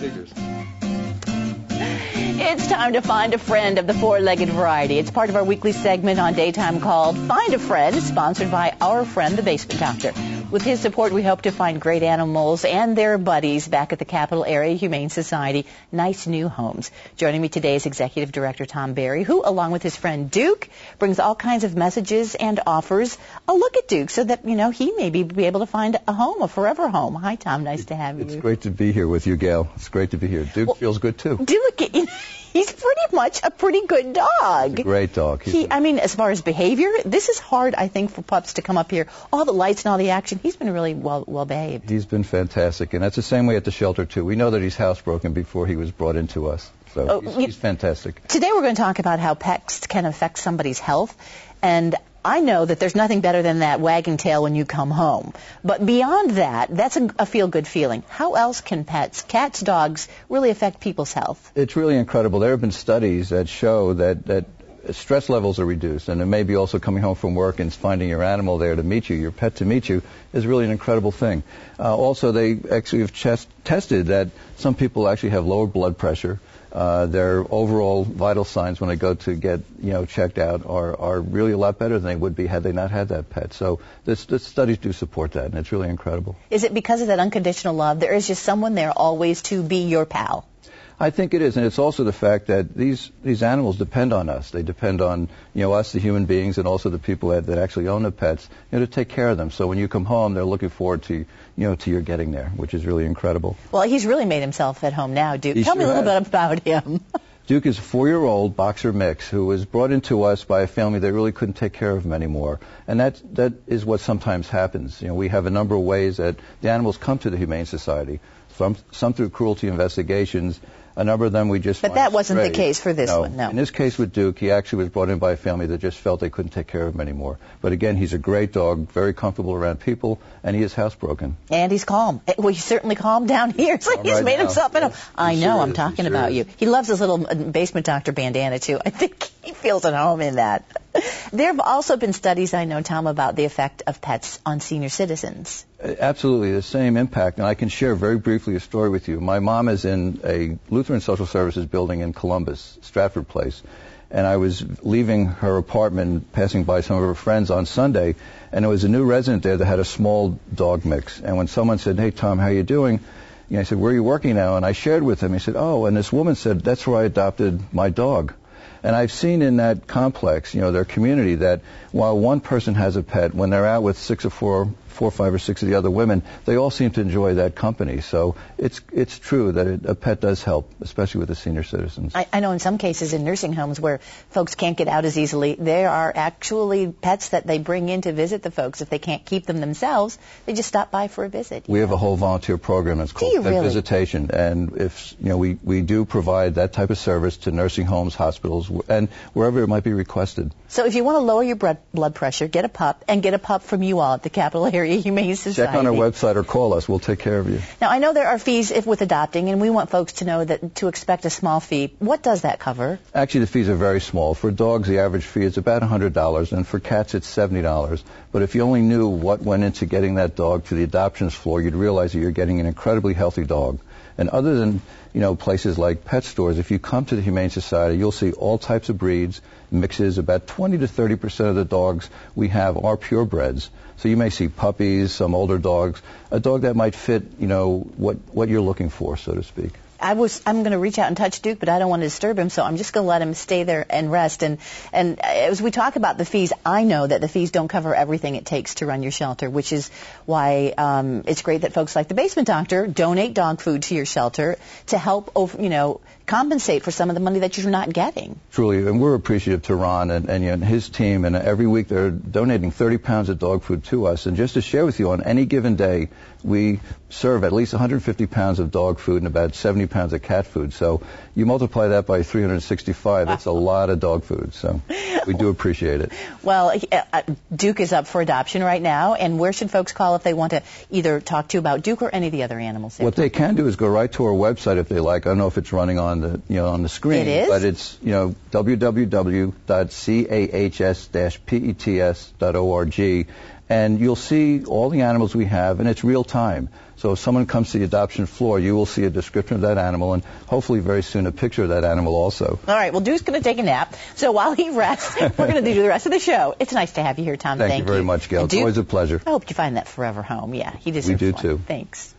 figures. It's time to find a friend of the four-legged variety. It's part of our weekly segment on Daytime called Find a Friend, sponsored by our friend, the Basement Doctor. With his support, we hope to find great animals and their buddies back at the Capital Area Humane Society nice new homes. Joining me today is Executive Director Tom Berry, who, along with his friend Duke, brings all kinds of messages and offers a look at Duke so that, he may be able to find a home, a forever home. Hi, Tom. Nice to have you. It's great to be here with you, Gail. It's great to be here. Duke feels good, too. Duke, he's pretty much a pretty good dog. He's a great dog. As far as behavior, this is hard, I think, for pups to come up here. All the lights and all the action. He's been really well behaved. He's been fantastic, and that's the same way at the shelter, too. We know that he's housebroken before he was brought into us. So he's fantastic. Today we're going to talk about how pets can affect somebody's health, and I know that there's nothing better than that wagging tail when you come home. But beyond that, that's a feel-good feeling. How else can pets, cats, dogs, really affect people's health? It's really incredible. There have been studies that show that stress levels are reduced, and it may be also coming home from work and finding your animal there to meet you, your pet to meet you, is really an incredible thing. Also, they actually have tested that some people actually have lower blood pressure. Their overall vital signs when they go to get checked out are really a lot better than they would be had they not had that pet. So the studies do support that, and it's really incredible. Is it because of that unconditional love? There is just someone there always to be your pal. I think it is, and it's also the fact that these animals depend on us. They depend on us, the human beings, and also the people that actually own the pets, to take care of them. So when you come home, they're looking forward to your getting there, which is really incredible. Well, he's really made himself at home now, Duke. Tell me a little bit about him. Duke is a 4-year-old boxer mix who was brought into us by a family that really couldn't take care of him anymore. And that is what sometimes happens. We have a number of ways that the animals come to the Humane Society. Some through cruelty investigations. A number of them we just But that wasn't the case for this one, no. In this case with Duke, he actually was brought in by a family that just felt they couldn't take care of him anymore. But again, he's a great dog, very comfortable around people, and he is housebroken. And he's calm. Well, he's certainly calm down here. So he's made himself at home. I know, I'm talking about you. He loves his little Basement Doctor bandana, too. I think he feels at home in that. There have also been studies, I know, Tom, about the effect of pets on senior citizens. Absolutely, the same impact. And I can share very briefly a story with you. My mom is in a Lutheran Social Services building in Columbus, Stratford Place. And I was leaving her apartment, passing by some of her friends on Sunday, and there was a new resident there that had a small dog mix. And when someone said, "Hey, Tom, how you doing?" I said, "Where are you working now?" And I shared with him. He said, "Oh," and this woman said, "That's where I adopted my dog." And I've seen in that complex, their community, that while one person has a pet, when they're out with 4, 5, or 6 of the other women, they all seem to enjoy that company. So it's true that a pet does help, especially with the senior citizens. I know in some cases in nursing homes where folks can't get out as easily, there are actually pets that they bring in to visit the folks. If they can't keep them themselves, they just stop by for a visit. We have a whole volunteer program that's called Pet Visitation, and if we do provide that type of service to nursing homes, hospitals, and wherever it might be requested. So if you want to lower your blood pressure, get a pup, and get a pup from you all at the Capital Area Humane Society. Check on our website or call us. We'll take care of you. Now, I know there are fees with adopting, and we want folks to know that to expect a small fee. What does that cover? Actually, the fees are very small. For dogs, the average fee is about $100, and for cats, it's $70. But if you only knew what went into getting that dog to the adoptions floor, you'd realize that you're getting an incredibly healthy dog. And other than, places like pet stores, if you come to the Humane Society, you'll see all types of breeds, mixes. About 20 to 30% of the dogs we have are purebreds. So you may see puppies, some older dogs, a dog that might fit, what you're looking for, so to speak. I'm going to reach out and touch Duke, but I don't want to disturb him, so I'm just going to let him stay there and rest. And as we talk about the fees, I know that the fees don't cover everything it takes to run your shelter, which is why it's great that folks like the Basement Doctor donate dog food to your shelter to help, compensate for some of the money that you're not getting. Truly, and we're appreciative to Ron and his team, and every week they're donating 30 pounds of dog food to us. And just to share with you, on any given day, we serve at least 150 pounds of dog food and about 70 pounds of cat food. So you multiply that by 365, that's a lot of dog food. So we do appreciate it. Well, Duke is up for adoption right now, and where should folks call if they want to either talk to you about Duke or any of the other animals? What they can do is go right to our website if they like. I don't know if it's running on the screen. It is? But it's, www.cahs-pets.org. And you'll see all the animals we have, and it's real time. So if someone comes to the adoption floor, you will see a description of that animal, and hopefully very soon a picture of that animal also. All right, well, Duke's going to take a nap. So while he rests, we're going to do the rest of the show. It's nice to have you here, Tom. Thank you very much, Gail. It's always a pleasure. I hope you find that forever home. Yeah, he deserves We do, one. too. Thanks.